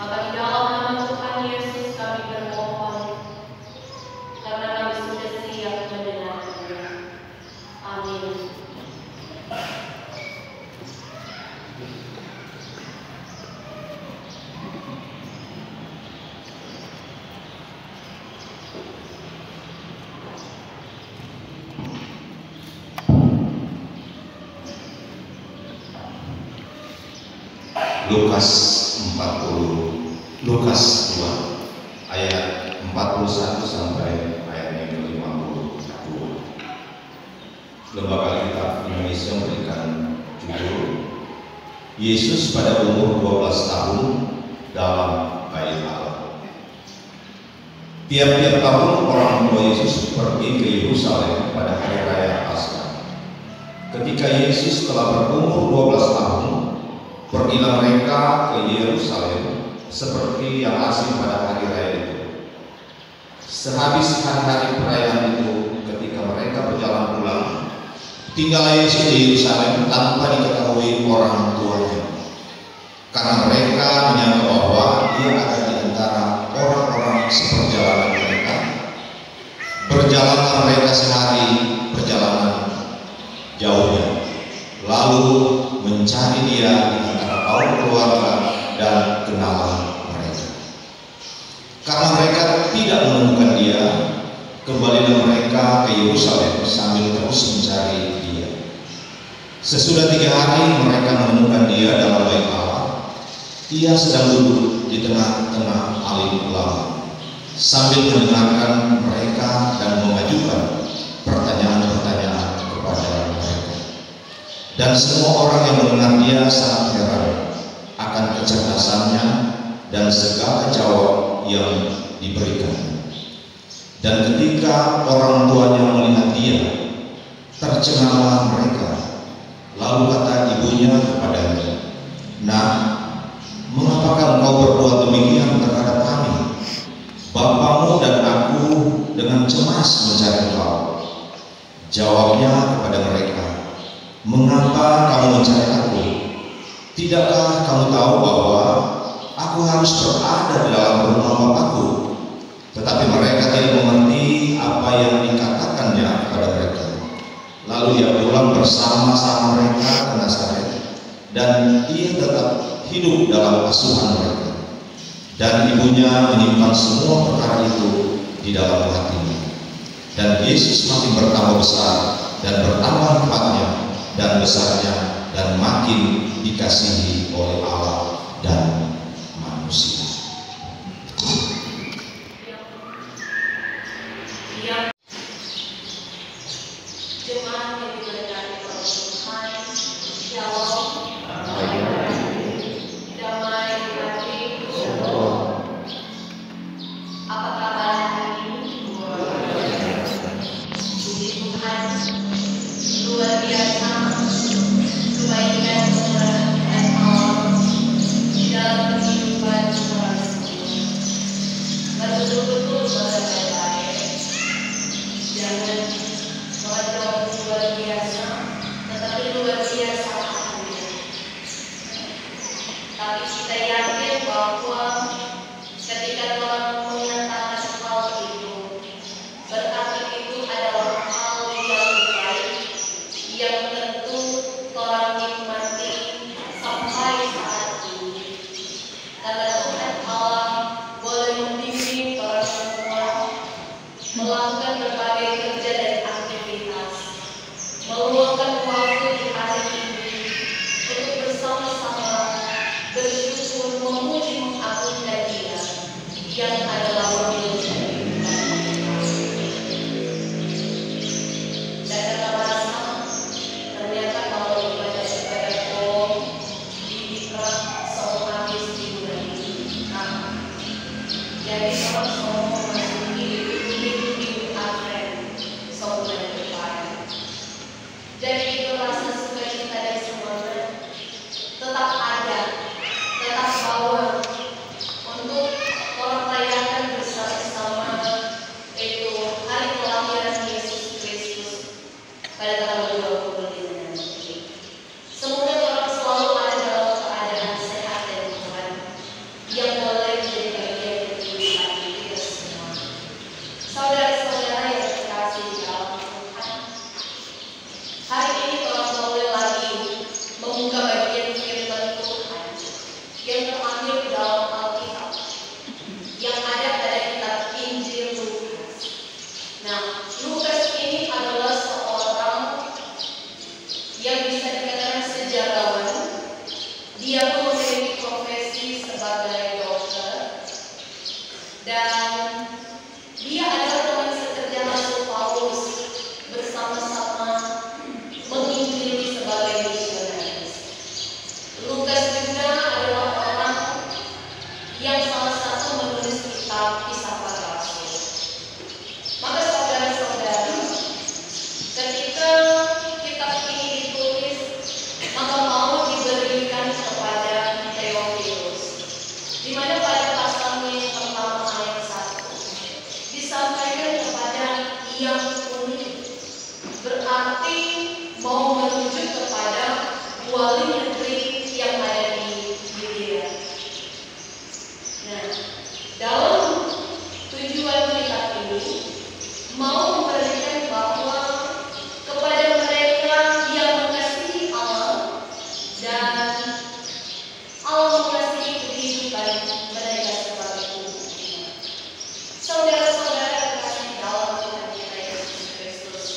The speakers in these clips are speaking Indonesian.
Maka di dalam nama Tuhan Yesus kami bermohon, karena kami sudah siap mendengarnya. Amin. Lukas 2 ayat 41 sampai ayat yang ke-52. Lembaga Alkitab Indonesia memberikan judul Yesus pada umur 12 tahun dalam Bait Allah. Tiap-tiap tahun orang tua Yesus pergi ke Yerusalem pada hari raya Paskah. Ketika Yesus telah berumur 12 tahun, pergilah mereka ke Yerusalem seperti yang asing pada hari raya itu. Sehabis hari-hari perayaan itu, ketika mereka berjalan pulang, tinggallah Yesus di Yerusalem tanpa diketahui orang tuanya, karena mereka menyangka bahwa Dia ada di antara orang-orang seperjalanan mereka. Berjalanlah mereka sehari perjalanan jauhnya, lalu mencari Dia di antara kaum keluarga dan kenalan mereka. Karena mereka tidak menemukan Dia, kembalilah mereka ke Yerusalem sambil terus mencari Dia. Sesudah 3 hari mereka menemukan Dia dalam Bait Allah. Ia sedang duduk di tengah-tengah alim ulama sambil mendengarkan mereka dan mengajukan pertanyaan-pertanyaan kepada mereka. Dan semua orang yang mendengar Dia sangat heran akan kecerdasannya dan segala jawab yang diberikan. Dan ketika orang tuanya melihat Dia, tercenganglah mereka. Lalu kata ibunya kepadanya, "Nak, mengapakah engkau berbuat demikian terhadap kami? Bapamu dan aku dengan cemas mencari engkau." Jawabnya kepada mereka, "Mengapa kamu mencari aku? Tidakkah kamu tahu bahwa aku harus berada di dalam rumah Bapakku?" Tetapi mereka tidak mengerti apa yang dikatakannya kepada mereka. Lalu Ia pulang bersama-sama mereka ke Nazaret, dan Ia tetap hidup dalam asuhan mereka. Dan ibunya menyimpan semua perkara itu di dalam hatinya. Dan Yesus makin bertambah besar dan bertambah hebatnya dan besarnya, dan makin dikasihi oleh Allah dan manusia. Jemaat yang diberkati oleh Tuhan, Shalom. Damai di hati. Apa kabar hari ini? Puji Tuhan, luar biasa kebaikan dan Allah di dalam kehidupan kita semua. Betul-betul baik-baik. Jangan wajah luar biasa, tetapi luar biasa hatinya. Tapi kita yakin bahwa ketika Tuhan menyatakan hal itu, berarti itu adalah hal yang baik, yang tentu Tuhan nikmati sampai saat ini. Karena Tuhan Allah boleh membimbing orang semua melakukan berbagai kerja dan aktivitas, meluangkan waktu di hari ini untuk bersama-sama bersyukur, memuji, mengagungkan Dia yang adalah pemilik kehidupan kita. Dan kata bahasa, ternyata kalau ibadah-ibadah kolom di dikrak semua habis di bulan ini. Jadi kalau semua memasuki hidup Advent sebulan depan. Jadi itu rasa sukacita dan semangat tetap ada, tetap bawa untuk orang rayakan bersama-sama itu hari kelahiran Yesus Kristus pada tanggal 25 nanti. Semoga orang selalu ada dalam keadaan sehat dan Tuhan yang boleh wali negeri yang ada di Yudea. Nah, dalam tujuan kita ini mau memberikan bahwa kepada mereka yang mengasihi Allah dan Allah mengasihi kehidupan mereka sebagai umatnya. Saudara-saudara terkasih dalam Tuhan kita Yesus Kristus,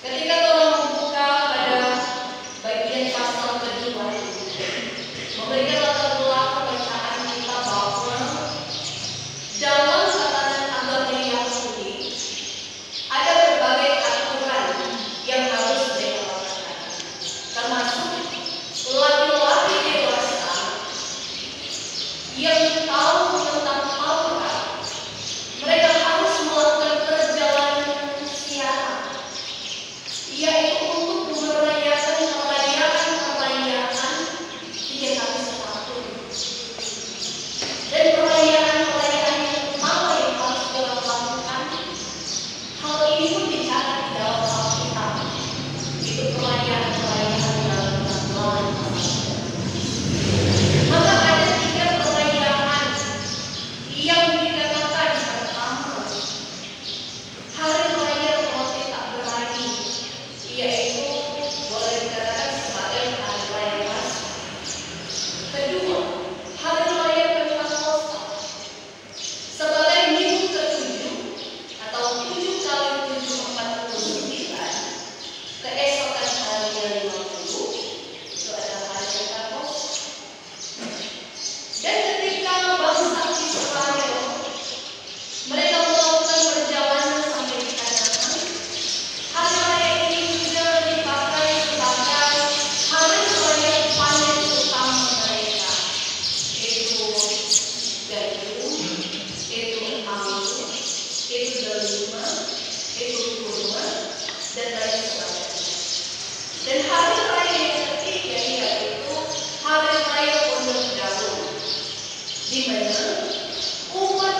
ketika Tuhan membuka pada bagian pasal kedua memberikan latar belakang bacaan kita bahwa dalam tatanan agama Yahudi ada berbagai aturan yang harus mereka lakukan, termasuk laki-laki dewasa yang tahu tentang Taurat. Mereka harus melakukan perjalanan ziarah, yaitu untuk merayakan perayaan 3 kali setahun. Dan perayaan-perayaan yang utama yang harus dilakukan, hal ini pun dicatat di dalam Alkitab. Itu perayaan-perayaan dalam bulan. Maka ada 3 perayaan yang dikatakan pertama, hari raya roti tak berani, yaitu boleh dikatakan sebagai hari raya Paskah. Kedua, hari raya Pentakosta sebagai minggu ke-7 atau 7 kali 7 49, keesokan hari ke-50, itu adalah hari Pentakosta. Dan ketika bangsa Israel mereka melakukan perjalanan sampai di Kanaan, hari raya ini juga dipakai sebagai hari raya panen utama mereka, yaitu gandum, yaitu anggur, yaitu delima, yaitu kurma, dan lain sebagainya. Dan hari raya yang ketiga yaitu hari raya Pondok Daun, di mana umat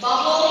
bahwa